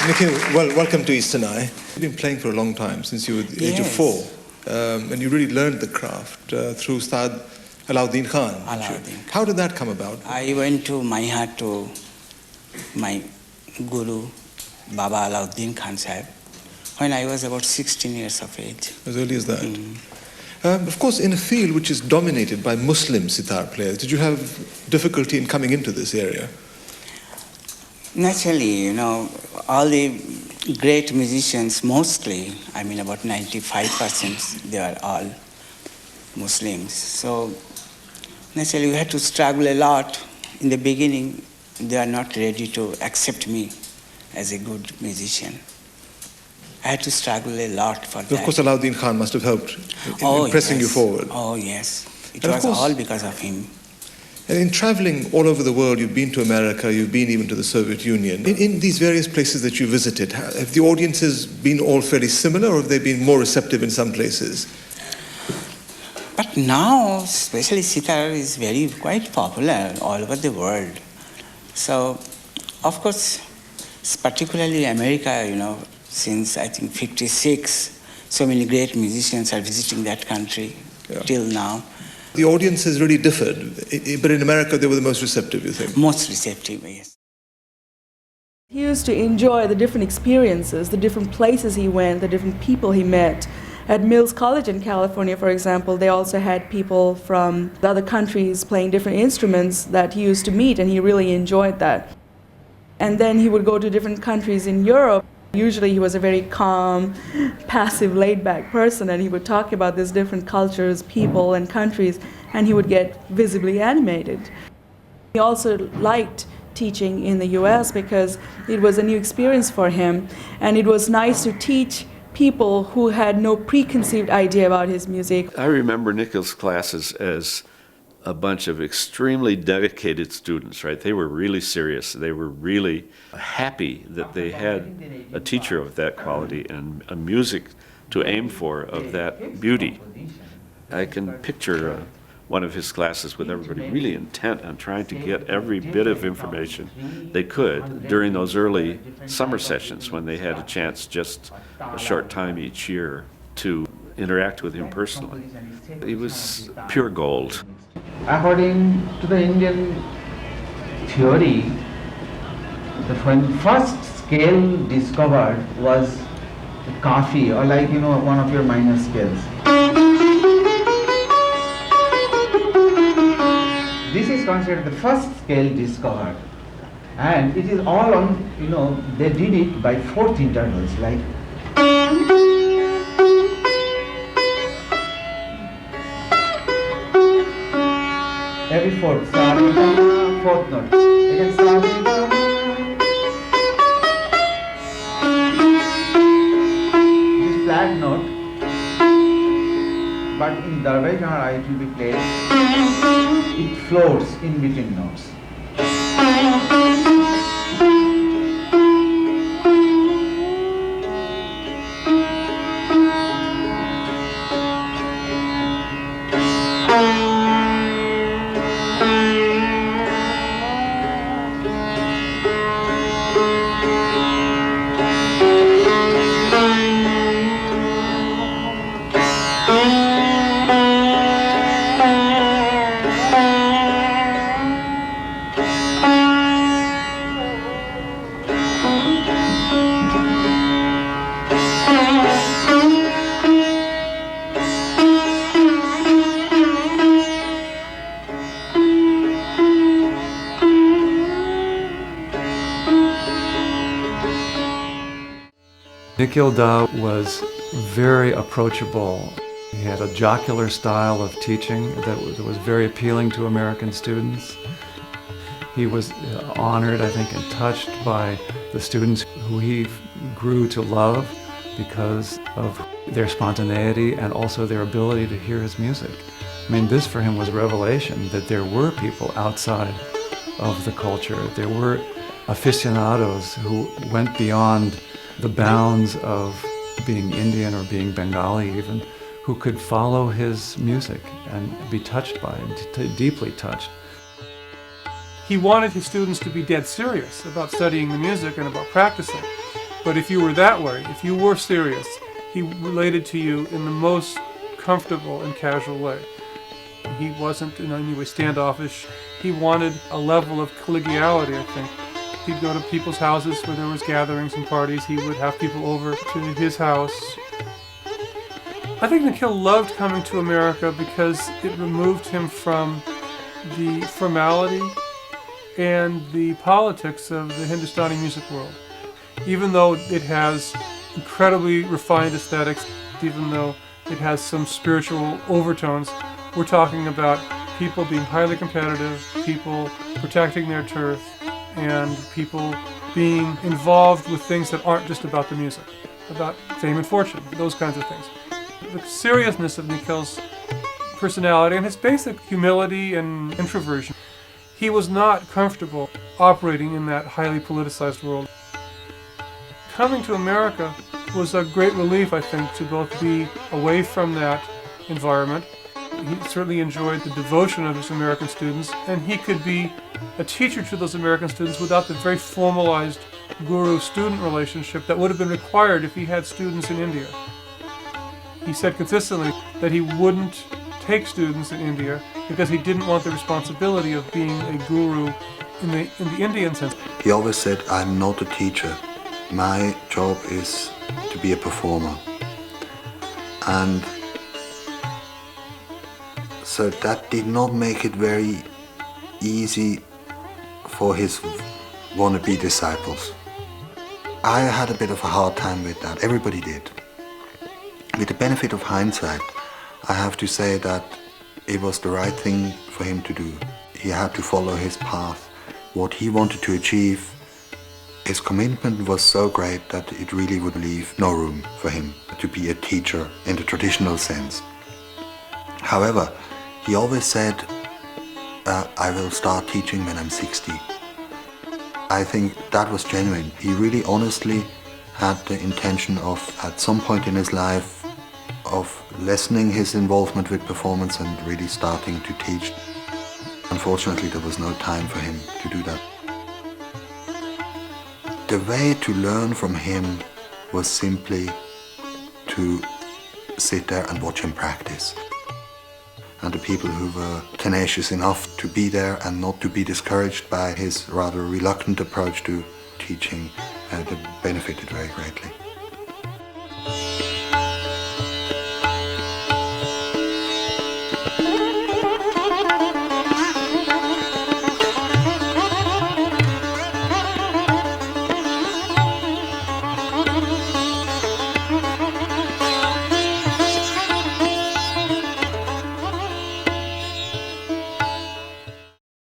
Nikhil, well, welcome to Eastern Eye. You've been playing for a long time, since you were the age of 4. And you really learned the craft through Ustad Alauddin Khan. How did that come about? I went to Maiha to my guru, Baba Alauddin Khan Sahib, when I was about 16 years of age. As early as that? Of course, in a field which is dominated by Muslim sitar players, did you have difficulty in coming into this area? Naturally, all the great musicians, mostly, about 95%, they are all Muslims. So, naturally, we had to struggle a lot. In the beginning, they are not ready to accept me as a good musician. I had to struggle a lot for that. Of course, Alauddin Khan must have helped in pressing you forward. Oh, yes. It was all because of him. And in traveling all over the world, you've been to America, you've been even to the Soviet Union. In these various places that you visited, have the audiences been all fairly similar, or have they been more receptive in some places? But now, especially sitar is quite popular all over the world. So, of course, particularly America, since I think 56, so many great musicians are visiting that country till now. The audience has really differed, but in America they were the most receptive, you think? Most receptive, yes. He used to enjoy the different experiences, the different places he went, the different people he met. At Mills College in California, for example, they also had people from the other countries playing different instruments that he used to meet, and he really enjoyed that. And then he would go to different countries in Europe. Usually he was a very calm, passive, laid-back person, and he would talk about these different cultures, people, and countries, and he would get visibly animated. He also liked teaching in the US because it was a new experience for him, and it was nice to teach people who had no preconceived idea about his music. I remember Nikhil's classes as a bunch of extremely dedicated students, right? They were really serious. They were really happy that they had a teacher of that quality and a music to aim for of that beauty. I can picture one of his classes with everybody really intent on trying to get every bit of information they could during those early summer sessions when they had a chance just a short time each year to interact with him personally. He was pure gold. According to the Indian theory, the first scale discovered was the kafi, or one of your minor scales. This is considered the first scale discovered, and it is all on, they did it by fourth intervals, like every fourth, fourth note. Again, this flat note, but in Darwin genre it will be played, it floats in between notes. Nikhil Da was very approachable. He had a jocular style of teaching that was very appealing to American students. He was honored, I think, and touched by the students who he grew to love because of their spontaneity and also their ability to hear his music. This for him was a revelation that there were people outside of the culture. There were aficionados who went beyond the bounds of being Indian or being Bengali even, who could follow his music and be touched by it, deeply touched. He wanted his students to be dead serious about studying the music and about practicing. But if you were that way, if you were serious, he related to you in the most comfortable and casual way. He wasn't in any way standoffish. He wanted a level of collegiality, I think. He'd go to people's houses where there was gatherings and parties. He would have people over to his house. I think Nikhil loved coming to America because it removed him from the formality and the politics of the Hindustani music world. Even though it has incredibly refined aesthetics, even though it has some spiritual overtones, we're talking about people being highly competitive, people protecting their turf, and people being involved with things that aren't just about the music, about fame and fortune, those kinds of things. The seriousness of Nikhil's personality and his basic humility and introversion, he was not comfortable operating in that highly politicized world. Coming to America was a great relief, I think, to both be away from that environment. He certainly enjoyed the devotion of his American students, and he could be a teacher to those American students without the very formalized guru-student relationship that would have been required if he had students in India. He said consistently that he wouldn't take students in India because he didn't want the responsibility of being a guru in the Indian sense. He always said, I'm not a teacher. My job is to be a performer. And so that did not make it very easy for his wannabe disciples. I had a bit of a hard time with that. Everybody did. With the benefit of hindsight, I have to say that it was the right thing for him to do. He had to follow his path. What he wanted to achieve, his commitment was so great that it really would leave no room for him to be a teacher in the traditional sense. However, he always said, I will start teaching when I'm 60. I think that was genuine. He really honestly had the intention of, at some point in his life, of lessening his involvement with performance and really starting to teach. Unfortunately, there was no time for him to do that. The way to learn from him was simply to sit there and watch him practice. And the people who were tenacious enough to be there and not to be discouraged by his rather reluctant approach to teaching, they benefited very greatly.